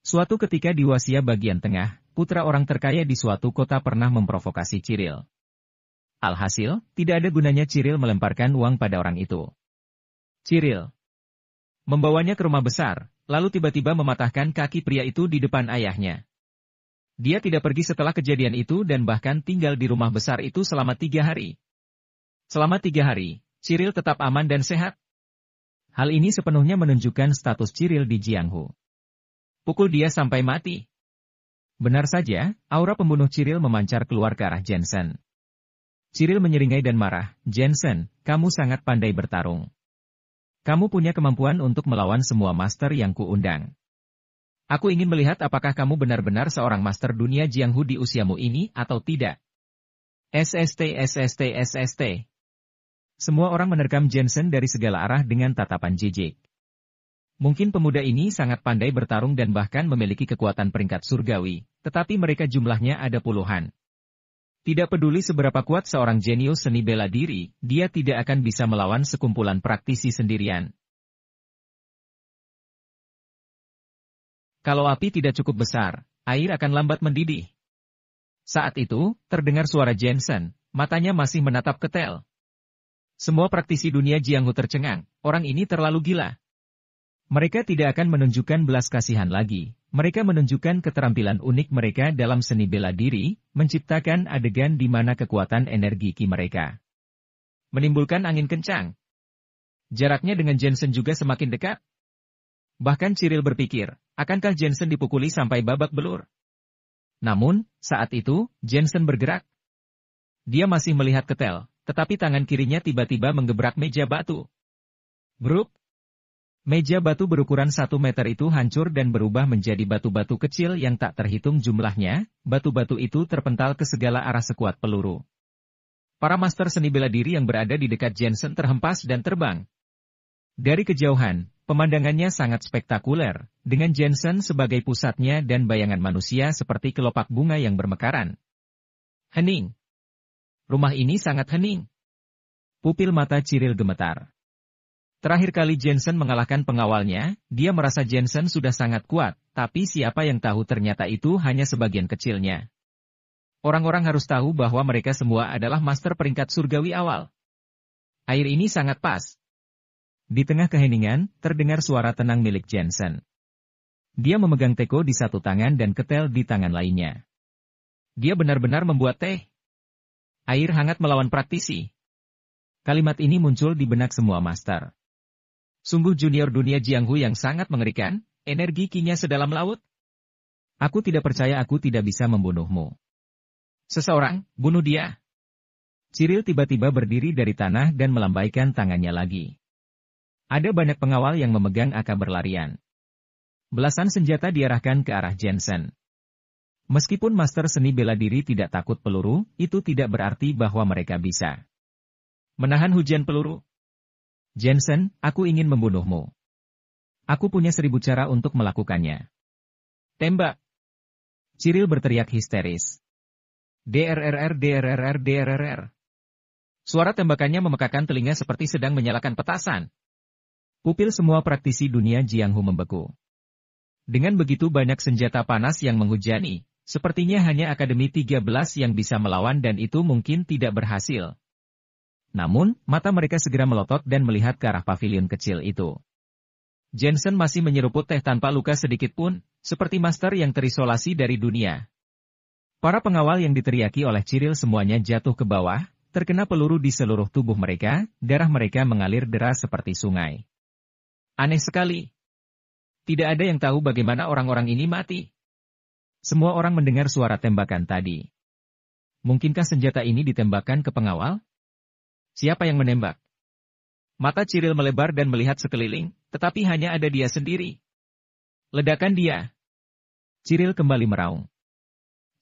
Suatu ketika di Wasia bagian tengah, putra orang terkaya di suatu kota pernah memprovokasi Cyril. Alhasil, tidak ada gunanya Cyril melemparkan uang pada orang itu. Cyril membawanya ke rumah besar, lalu tiba-tiba mematahkan kaki pria itu di depan ayahnya. Dia tidak pergi setelah kejadian itu dan bahkan tinggal di rumah besar itu selama 3 hari. Selama 3 hari, Cyril tetap aman dan sehat. Hal ini sepenuhnya menunjukkan status Cyril di Jianghu. Pukul dia sampai mati. Benar saja, aura pembunuh Cyril memancar keluar ke arah Jensen. Cyril menyeringai dan marah, Jensen, kamu sangat pandai bertarung. Kamu punya kemampuan untuk melawan semua master yang kuundang. Aku ingin melihat apakah kamu benar-benar seorang master dunia Jianghu di usiamu ini atau tidak. SST. Semua orang menerkam Jensen dari segala arah dengan tatapan jijik. Mungkin pemuda ini sangat pandai bertarung dan bahkan memiliki kekuatan peringkat surgawi, tetapi mereka jumlahnya ada puluhan. Tidak peduli seberapa kuat seorang jenius seni bela diri, dia tidak akan bisa melawan sekumpulan praktisi sendirian. Kalau api tidak cukup besar, air akan lambat mendidih. Saat itu, terdengar suara Jensen, matanya masih menatap ke Tel. Semua praktisi dunia Jianghu tercengang, orang ini terlalu gila. Mereka tidak akan menunjukkan belas kasihan lagi, mereka menunjukkan keterampilan unik mereka dalam seni bela diri, menciptakan adegan di mana kekuatan energi ki mereka menimbulkan angin kencang. Jaraknya dengan Jensen juga semakin dekat. Bahkan Cyril berpikir, akankah Jensen dipukuli sampai babak belur? Namun, saat itu, Jensen bergerak. Dia masih melihat ke Tel. Tetapi tangan kirinya tiba-tiba menggebrak meja batu. Brup! Meja batu berukuran 1 meter itu hancur dan berubah menjadi batu-batu kecil yang tak terhitung jumlahnya, batu-batu itu terpental ke segala arah sekuat peluru. Para master seni bela diri yang berada di dekat Jensen terhempas dan terbang. Dari kejauhan, pemandangannya sangat spektakuler, dengan Jensen sebagai pusatnya dan bayangan manusia seperti kelopak bunga yang bermekaran. Hening! Rumah ini sangat hening. Pupil mata Cyril gemetar. Terakhir kali Jensen mengalahkan pengawalnya, dia merasa Jensen sudah sangat kuat, tapi siapa yang tahu ternyata itu hanya sebagian kecilnya. Orang-orang harus tahu bahwa mereka semua adalah master peringkat surgawi awal. Air ini sangat pas. Di tengah keheningan, terdengar suara tenang milik Jensen. Dia memegang teko di satu tangan dan ketel di tangan lainnya. Dia benar-benar membuat teh. Air hangat melawan praktisi. Kalimat ini muncul di benak semua master. Sungguh junior dunia Jianghu yang sangat mengerikan, energi ki-nya sedalam laut. Aku tidak percaya aku tidak bisa membunuhmu. Seseorang, bunuh dia. Cyril tiba-tiba berdiri dari tanah dan melambaikan tangannya lagi. Ada banyak pengawal yang memegang AK berlarian. Belasan senjata diarahkan ke arah Jensen. Meskipun master seni bela diri tidak takut peluru, itu tidak berarti bahwa mereka bisa menahan hujan peluru. Jensen, aku ingin membunuhmu. Aku punya 1000 cara untuk melakukannya. Tembak! Cyril berteriak histeris. DRRR DRRR DRRR. Suara tembakannya memekakan telinga seperti sedang menyalakan petasan. Pupil semua praktisi dunia Jianghu membeku. Dengan begitu banyak senjata panas yang menghujani, sepertinya hanya Akademi 13 yang bisa melawan dan itu mungkin tidak berhasil. Namun, mata mereka segera melotot dan melihat ke arah pavilion kecil itu. Jensen masih menyeruput teh tanpa luka sedikit pun, seperti master yang terisolasi dari dunia. Para pengawal yang diteriaki oleh Cyril semuanya jatuh ke bawah, terkena peluru di seluruh tubuh mereka, darah mereka mengalir deras seperti sungai. Aneh sekali. Tidak ada yang tahu bagaimana orang-orang ini mati. Semua orang mendengar suara tembakan tadi. Mungkinkah senjata ini ditembakkan ke pengawal? Siapa yang menembak? Mata Cyril melebar dan melihat sekeliling, tetapi hanya ada dia sendiri. Ledakan dia. Cyril kembali meraung.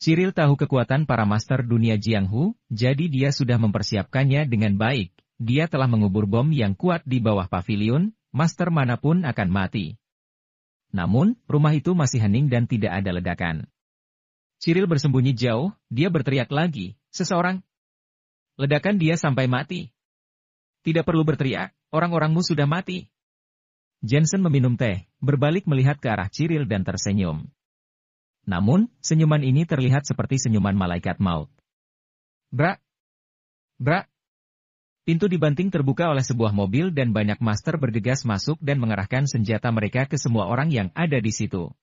Cyril tahu kekuatan para master dunia Jianghu, jadi dia sudah mempersiapkannya dengan baik. Dia telah mengubur bom yang kuat di bawah pavilion, master manapun akan mati. Namun, rumah itu masih hening dan tidak ada ledakan. Cyril bersembunyi jauh, dia berteriak lagi, seseorang. Ledakan dia sampai mati. Tidak perlu berteriak, orang-orangmu sudah mati. Jensen meminum teh, berbalik melihat ke arah Cyril dan tersenyum. Namun, senyuman ini terlihat seperti senyuman malaikat maut. Brak! Brak! Pintu dibanting terbuka oleh sebuah mobil dan banyak master bergegas masuk dan mengerahkan senjata mereka ke semua orang yang ada di situ.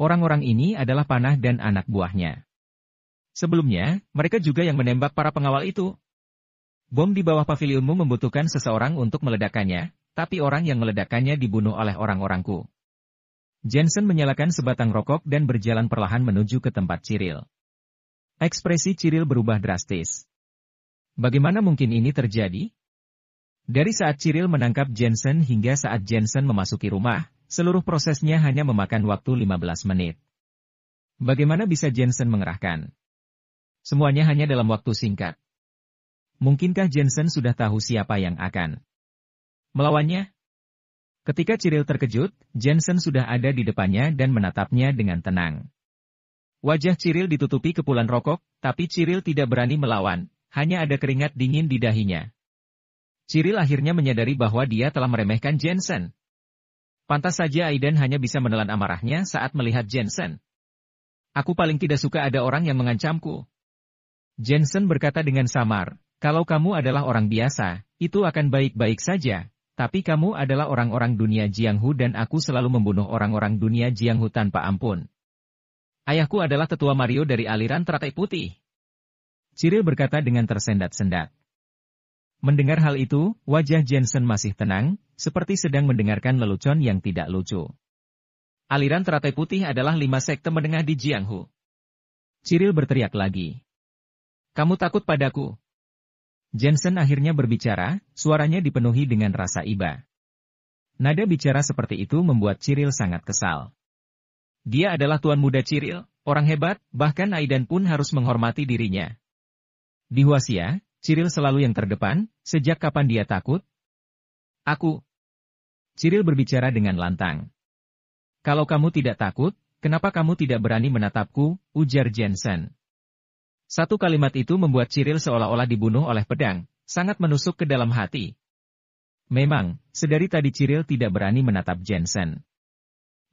Orang-orang ini adalah panah dan anak buahnya. Sebelumnya, mereka juga yang menembak para pengawal itu. Bom di bawah pavilionmu membutuhkan seseorang untuk meledakkannya, tapi orang yang meledakkannya dibunuh oleh orang-orangku. Jensen menyalakan sebatang rokok dan berjalan perlahan menuju ke tempat Cyril. Ekspresi Cyril berubah drastis. Bagaimana mungkin ini terjadi? Dari saat Cyril menangkap Jensen hingga saat Jensen memasuki rumah, seluruh prosesnya hanya memakan waktu 15 menit. Bagaimana bisa Jensen mengerahkan? Semuanya hanya dalam waktu singkat. Mungkinkah Jensen sudah tahu siapa yang akan melawannya? Ketika Cyril terkejut, Jensen sudah ada di depannya dan menatapnya dengan tenang. Wajah Cyril ditutupi kepulan rokok, tapi Cyril tidak berani melawan, hanya ada keringat dingin di dahinya. Cyril akhirnya menyadari bahwa dia telah meremehkan Jensen. Pantas saja Aiden hanya bisa menelan amarahnya saat melihat Jensen. Aku paling tidak suka ada orang yang mengancamku. Jensen berkata dengan samar. Kalau kamu adalah orang biasa, itu akan baik-baik saja. Tapi kamu adalah orang-orang dunia Jianghu dan aku selalu membunuh orang-orang dunia Jianghu tanpa ampun. Ayahku adalah tetua Mario dari aliran teratai putih. Cyril berkata dengan tersendat-sendat. Mendengar hal itu, wajah Jensen masih tenang, seperti sedang mendengarkan lelucon yang tidak lucu. Aliran teratai putih adalah 5 sekte menengah di Jianghu. Cyril berteriak lagi. Kamu takut padaku? Jensen akhirnya berbicara, suaranya dipenuhi dengan rasa iba. Nada bicara seperti itu membuat Cyril sangat kesal. Dia adalah tuan muda Cyril, orang hebat, bahkan Aiden pun harus menghormati dirinya. Di Huaxia, Cyril selalu yang terdepan, sejak kapan dia takut? Aku. Cyril berbicara dengan lantang. Kalau kamu tidak takut, kenapa kamu tidak berani menatapku, ujar Jensen. Satu kalimat itu membuat Cyril seolah-olah dibunuh oleh pedang, sangat menusuk ke dalam hati. Memang, sedari tadi Cyril tidak berani menatap Jensen.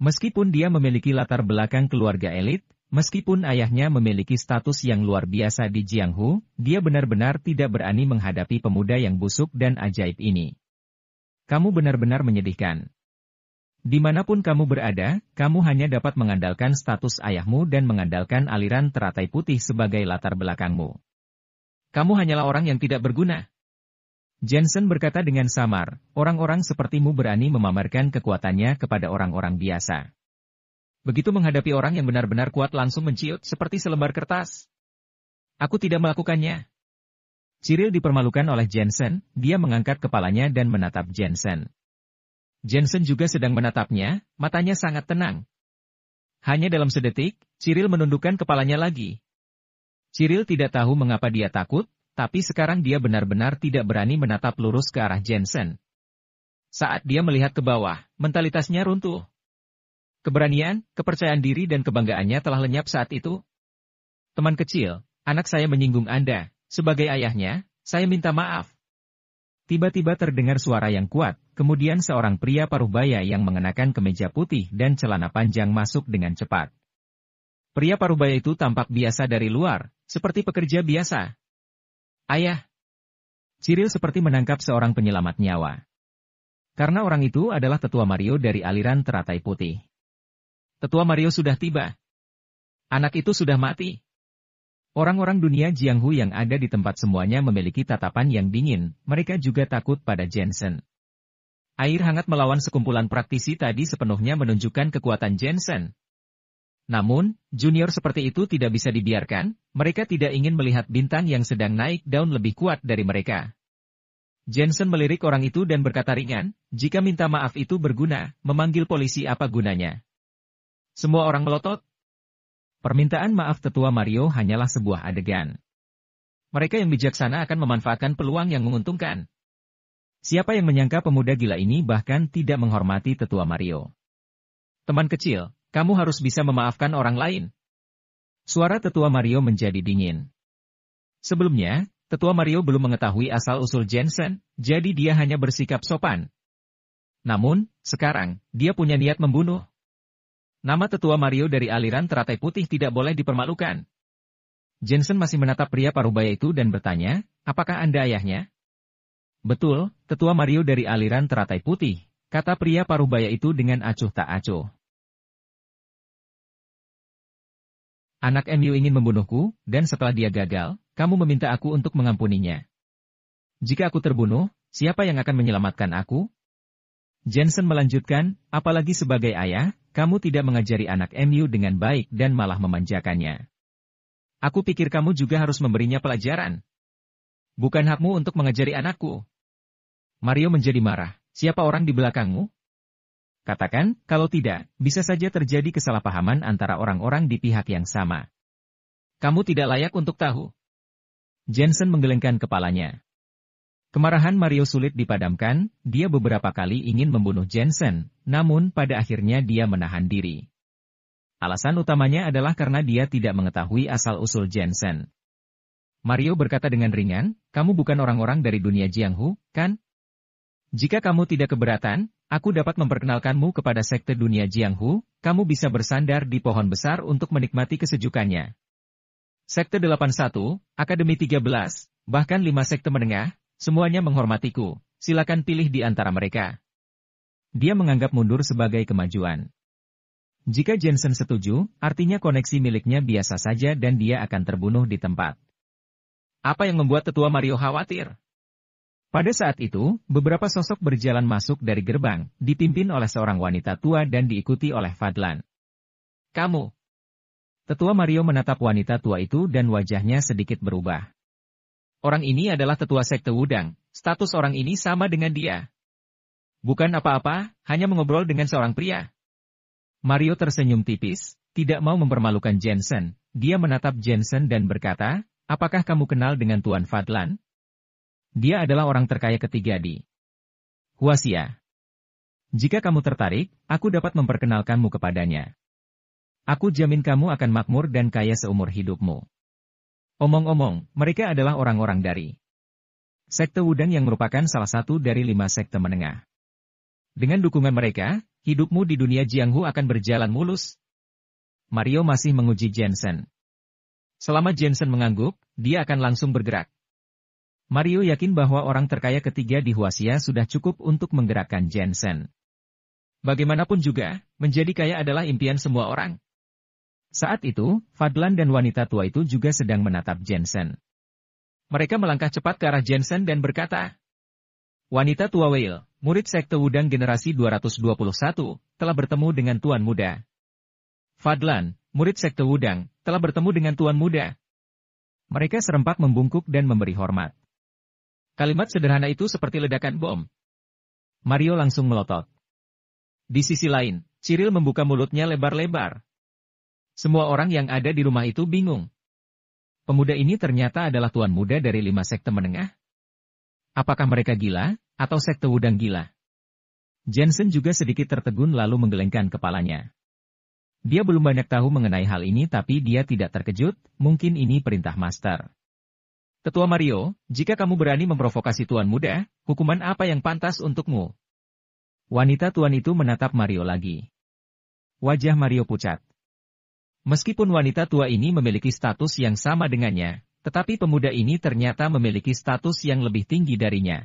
Meskipun dia memiliki latar belakang keluarga elit, meskipun ayahnya memiliki status yang luar biasa di Jianghu, dia benar-benar tidak berani menghadapi pemuda yang busuk dan ajaib ini. Kamu benar-benar menyedihkan. Dimanapun kamu berada, kamu hanya dapat mengandalkan status ayahmu dan mengandalkan aliran teratai putih sebagai latar belakangmu. Kamu hanyalah orang yang tidak berguna. Jensen berkata dengan samar, orang-orang sepertimu berani memamerkan kekuatannya kepada orang-orang biasa. Begitu menghadapi orang yang benar-benar kuat langsung menciut seperti selembar kertas. Aku tidak melakukannya. Cyril dipermalukan oleh Jensen, dia mengangkat kepalanya dan menatap Jensen. Jensen juga sedang menatapnya, matanya sangat tenang. Hanya dalam sedetik, Cyril menundukkan kepalanya lagi. Cyril tidak tahu mengapa dia takut, tapi sekarang dia benar-benar tidak berani menatap lurus ke arah Jensen. Saat dia melihat ke bawah, mentalitasnya runtuh. Keberanian, kepercayaan diri dan kebanggaannya telah lenyap saat itu. Teman kecil, anak saya menyinggung Anda. Sebagai ayahnya, saya minta maaf. Tiba-tiba terdengar suara yang kuat, kemudian seorang pria parubaya yang mengenakan kemeja putih dan celana panjang masuk dengan cepat. Pria parubaya itu tampak biasa dari luar, seperti pekerja biasa. Ayah. Cyril seperti menangkap seorang penyelamat nyawa. Karena orang itu adalah Tetua Mario dari aliran teratai putih. Tetua Mario sudah tiba. Anak itu sudah mati. Orang-orang dunia Jianghu yang ada di tempat semuanya memiliki tatapan yang dingin, mereka juga takut pada Jensen. Air hangat melawan sekumpulan praktisi tadi sepenuhnya menunjukkan kekuatan Jensen. Namun, junior seperti itu tidak bisa dibiarkan, mereka tidak ingin melihat bintang yang sedang naik daun lebih kuat dari mereka. Jensen melirik orang itu dan berkata ringan, jika minta maaf itu berguna, memanggil polisi apa gunanya? Semua orang melotot. Permintaan maaf Tetua Mario hanyalah sebuah adegan. Mereka yang bijaksana akan memanfaatkan peluang yang menguntungkan. Siapa yang menyangka pemuda gila ini bahkan tidak menghormati Tetua Mario? Teman kecil, kamu harus bisa memaafkan orang lain. Suara Tetua Mario menjadi dingin. Sebelumnya, Tetua Mario belum mengetahui asal-usul Jensen, jadi dia hanya bersikap sopan. Namun, sekarang, dia punya niat membunuh. Nama Tetua Mario dari aliran teratai putih tidak boleh dipermalukan. Jensen masih menatap pria parubaya itu dan bertanya, apakah Anda ayahnya? Betul, Tetua Mario dari aliran teratai putih, kata pria parubaya itu dengan acuh tak acuh. Anak MU ingin membunuhku, dan setelah dia gagal, kamu meminta aku untuk mengampuninya. Jika aku terbunuh, siapa yang akan menyelamatkan aku? Jensen melanjutkan, apalagi sebagai ayah, kamu tidak mengajari anak MU dengan baik dan malah memanjakannya. Aku pikir kamu juga harus memberinya pelajaran. Bukan hakmu untuk mengajari anakku. Mario menjadi marah, siapa orang di belakangmu? Katakan, kalau tidak, bisa saja terjadi kesalahpahaman antara orang-orang di pihak yang sama. Kamu tidak layak untuk tahu. Jensen menggelengkan kepalanya. Kemarahan Mario sulit dipadamkan, dia beberapa kali ingin membunuh Jensen, namun pada akhirnya dia menahan diri. Alasan utamanya adalah karena dia tidak mengetahui asal-usul Jensen. Mario berkata dengan ringan, kamu bukan orang-orang dari dunia Jianghu, kan? Jika kamu tidak keberatan, aku dapat memperkenalkanmu kepada sekte dunia Jianghu, kamu bisa bersandar di pohon besar untuk menikmati kesejukannya. Sekte 81, Akademi 13, bahkan 5 sekte menengah, semuanya menghormatiku, silakan pilih di antara mereka. Dia menganggap mundur sebagai kemajuan. Jika Jensen setuju, artinya koneksi miliknya biasa saja dan dia akan terbunuh di tempat. Apa yang membuat Tetua Mario khawatir? Pada saat itu, beberapa sosok berjalan masuk dari gerbang, dipimpin oleh seorang wanita tua dan diikuti oleh Fadlan. Kamu. Tetua Mario menatap wanita tua itu dan wajahnya sedikit berubah. Orang ini adalah tetua sekte Wudang, status orang ini sama dengan dia. Bukan apa-apa, hanya mengobrol dengan seorang pria. Mario tersenyum tipis, tidak mau mempermalukan Jensen. Dia menatap Jensen dan berkata, apakah kamu kenal dengan Tuan Fadlan? Dia adalah orang terkaya ketiga di Huaxia. Jika kamu tertarik, aku dapat memperkenalkanmu kepadanya. Aku jamin kamu akan makmur dan kaya seumur hidupmu. Omong-omong, mereka adalah orang-orang dari sekte Wudang yang merupakan salah satu dari 5 sekte menengah. Dengan dukungan mereka, hidupmu di dunia Jianghu akan berjalan mulus. Mario masih menguji Jensen. Selama Jensen mengangguk, dia akan langsung bergerak. Mario yakin bahwa orang terkaya ketiga di Huaxia sudah cukup untuk menggerakkan Jensen. Bagaimanapun juga, menjadi kaya adalah impian semua orang. Saat itu, Fadlan dan wanita tua itu juga sedang menatap Jensen. Mereka melangkah cepat ke arah Jensen dan berkata, wanita tua Weil, murid sekte Wudang generasi 221, telah bertemu dengan Tuan Muda. Fadlan, murid Sekte Wudang, telah bertemu dengan Tuan Muda. Mereka serempak membungkuk dan memberi hormat. Kalimat sederhana itu seperti ledakan bom. Mario langsung melotot. Di sisi lain, Cyril membuka mulutnya lebar-lebar. Semua orang yang ada di rumah itu bingung. Pemuda ini ternyata adalah Tuan Muda dari 5 sekte menengah. Apakah mereka gila, atau Sekte Wudang gila? Jensen juga sedikit tertegun lalu menggelengkan kepalanya. Dia belum banyak tahu mengenai hal ini tapi dia tidak terkejut, mungkin ini perintah master. Tetua Mario, jika kamu berani memprovokasi Tuan Muda, hukuman apa yang pantas untukmu? Wanita tuan itu menatap Mario lagi. Wajah Mario pucat. Meskipun wanita tua ini memiliki status yang sama dengannya, tetapi pemuda ini ternyata memiliki status yang lebih tinggi darinya.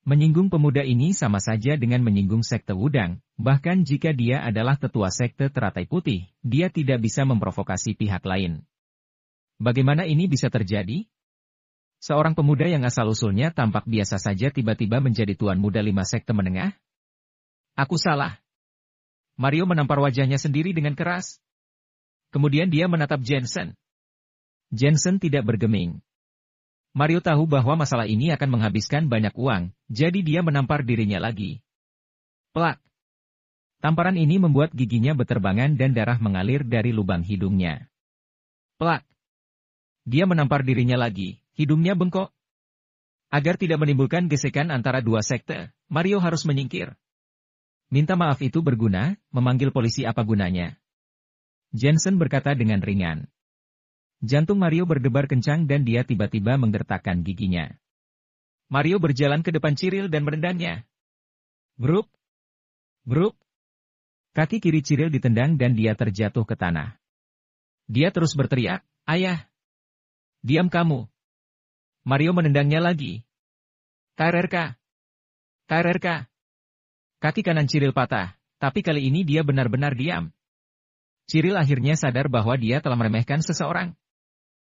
Menyinggung pemuda ini sama saja dengan menyinggung Sekte Wudang, bahkan jika dia adalah tetua Sekte Teratai Putih, dia tidak bisa memprovokasi pihak lain. Bagaimana ini bisa terjadi? Seorang pemuda yang asal-usulnya tampak biasa saja tiba-tiba menjadi Tuan Muda 5 sekte menengah? Aku salah. Mario menampar wajahnya sendiri dengan keras. Kemudian dia menatap Jensen. Jensen tidak bergeming. Mario tahu bahwa masalah ini akan menghabiskan banyak uang, jadi dia menampar dirinya lagi. Plak. Tamparan ini membuat giginya beterbangan dan darah mengalir dari lubang hidungnya. Plak. Dia menampar dirinya lagi, hidungnya bengkok. Agar tidak menimbulkan gesekan antara dua sekte, Mario harus menyingkir. Minta maaf itu berguna, memanggil polisi apa gunanya? Jensen berkata dengan ringan. Jantung Mario berdebar kencang dan dia tiba-tiba menggertakkan giginya. Mario berjalan ke depan Cyril dan menendangnya. Grup! Grup! Kaki kiri Cyril ditendang dan dia terjatuh ke tanah. Dia terus berteriak, ayah! Diam kamu! Mario menendangnya lagi. KRRK! KRRK! Kaki kanan Cyril patah, tapi kali ini dia benar-benar diam. Cyril akhirnya sadar bahwa dia telah meremehkan seseorang.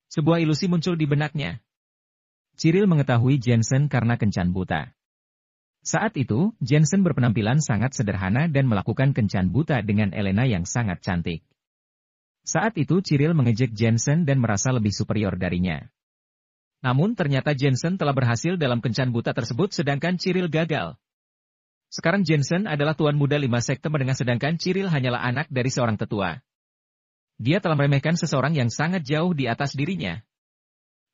Sebuah ilusi muncul di benaknya. Cyril mengetahui Jensen karena kencan buta. Saat itu, Jensen berpenampilan sangat sederhana dan melakukan kencan buta dengan Elena yang sangat cantik. Saat itu Cyril mengejek Jensen dan merasa lebih superior darinya. Namun ternyata Jensen telah berhasil dalam kencan buta tersebut sedangkan Cyril gagal. Sekarang Jensen adalah Tuan Muda 5 sekte menengah sedangkan Cyril hanyalah anak dari seorang tetua. Dia telah meremehkan seseorang yang sangat jauh di atas dirinya.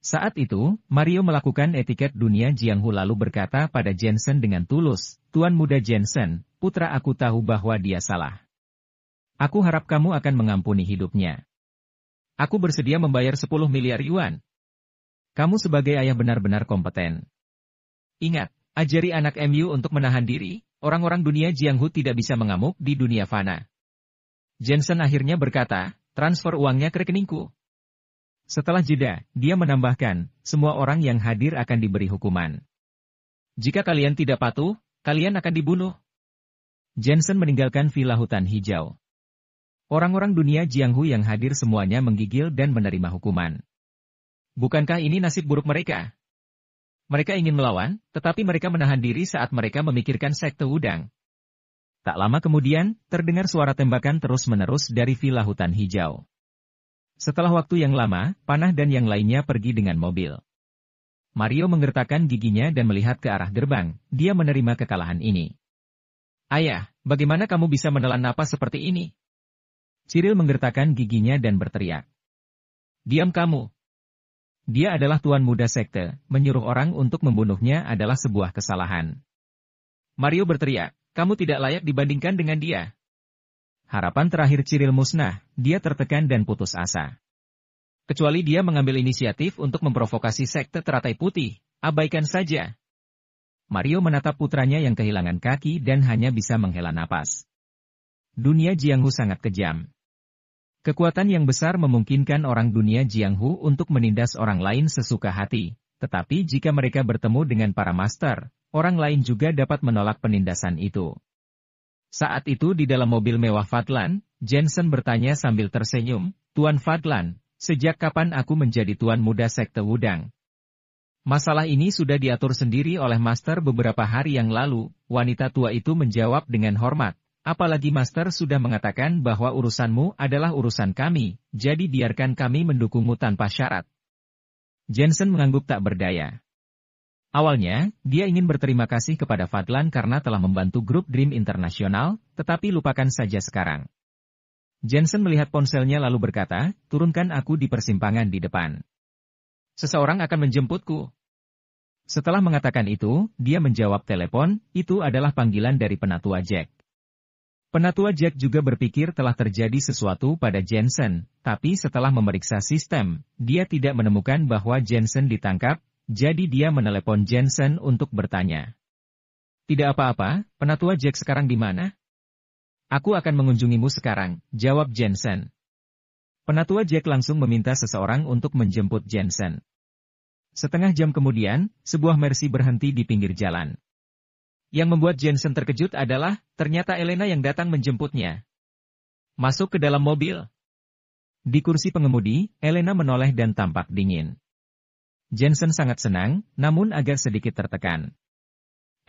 Saat itu, Mario melakukan etiket dunia Jianghu lalu berkata pada Jensen dengan tulus, Tuan Muda Jensen, putra aku tahu bahwa dia salah. Aku harap kamu akan mengampuni hidupnya. Aku bersedia membayar 10 miliar yuan. Kamu sebagai ayah benar-benar kompeten. Ingat, ajari anak MU untuk menahan diri, orang-orang dunia Jianghu tidak bisa mengamuk di dunia fana. Jensen akhirnya berkata, transfer uangnya ke rekeningku. Setelah jeda, dia menambahkan, semua orang yang hadir akan diberi hukuman. Jika kalian tidak patuh, kalian akan dibunuh. Jensen meninggalkan villa hutan hijau. Orang-orang dunia Jianghu yang hadir semuanya menggigil dan menerima hukuman. Bukankah ini nasib buruk mereka? Mereka ingin melawan, tetapi mereka menahan diri saat mereka memikirkan Sekte Wudang. Tak lama kemudian, terdengar suara tembakan terus-menerus dari villa hutan hijau. Setelah waktu yang lama, Panah dan yang lainnya pergi dengan mobil. Mario menggertakkan giginya dan melihat ke arah gerbang, dia menerima kekalahan ini. Ayah, bagaimana kamu bisa menelan napas seperti ini? Cyril menggertakkan giginya dan berteriak. Diam kamu. Dia adalah Tuan Muda Sekte, menyuruh orang untuk membunuhnya adalah sebuah kesalahan. Mario berteriak, kamu tidak layak dibandingkan dengan dia. Harapan terakhir Cyril musnah, dia tertekan dan putus asa. Kecuali dia mengambil inisiatif untuk memprovokasi Sekte Teratai Putih, abaikan saja. Mario menatap putranya yang kehilangan kaki dan hanya bisa menghela napas. Dunia Jianghu sangat kejam. Kekuatan yang besar memungkinkan orang dunia Jianghu untuk menindas orang lain sesuka hati, tetapi jika mereka bertemu dengan para master, orang lain juga dapat menolak penindasan itu. Saat itu di dalam mobil mewah Fadlan, Jensen bertanya sambil tersenyum, Tuan Fadlan, sejak kapan aku menjadi Tuan Muda Sekte Wudang? Masalah ini sudah diatur sendiri oleh master beberapa hari yang lalu, wanita tua itu menjawab dengan hormat, Apalagi Master sudah mengatakan bahwa urusanmu adalah urusan kami, jadi biarkan kami mendukungmu tanpa syarat. Jensen mengangguk tak berdaya. Awalnya, dia ingin berterima kasih kepada Fadlan karena telah membantu grup Dream Internasional, tetapi lupakan saja sekarang. Jensen melihat ponselnya lalu berkata, turunkan aku di persimpangan di depan. Seseorang akan menjemputku. Setelah mengatakan itu, dia menjawab telepon, itu adalah panggilan dari penatua Jack. Penatua Jack juga berpikir telah terjadi sesuatu pada Jensen, tapi setelah memeriksa sistem, dia tidak menemukan bahwa Jensen ditangkap, jadi dia menelepon Jensen untuk bertanya. Tidak apa-apa, penatua Jack sekarang di mana? Aku akan mengunjungimu sekarang, jawab Jensen. Penatua Jack langsung meminta seseorang untuk menjemput Jensen. Setengah jam kemudian, sebuah Mercy berhenti di pinggir jalan. Yang membuat Jensen terkejut adalah, ternyata Elena yang datang menjemputnya. Masuk ke dalam mobil. Di kursi pengemudi, Elena menoleh dan tampak dingin. Jensen sangat senang, namun agak sedikit tertekan.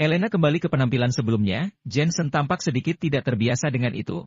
Elena kembali ke penampilan sebelumnya, Jensen tampak sedikit tidak terbiasa dengan itu.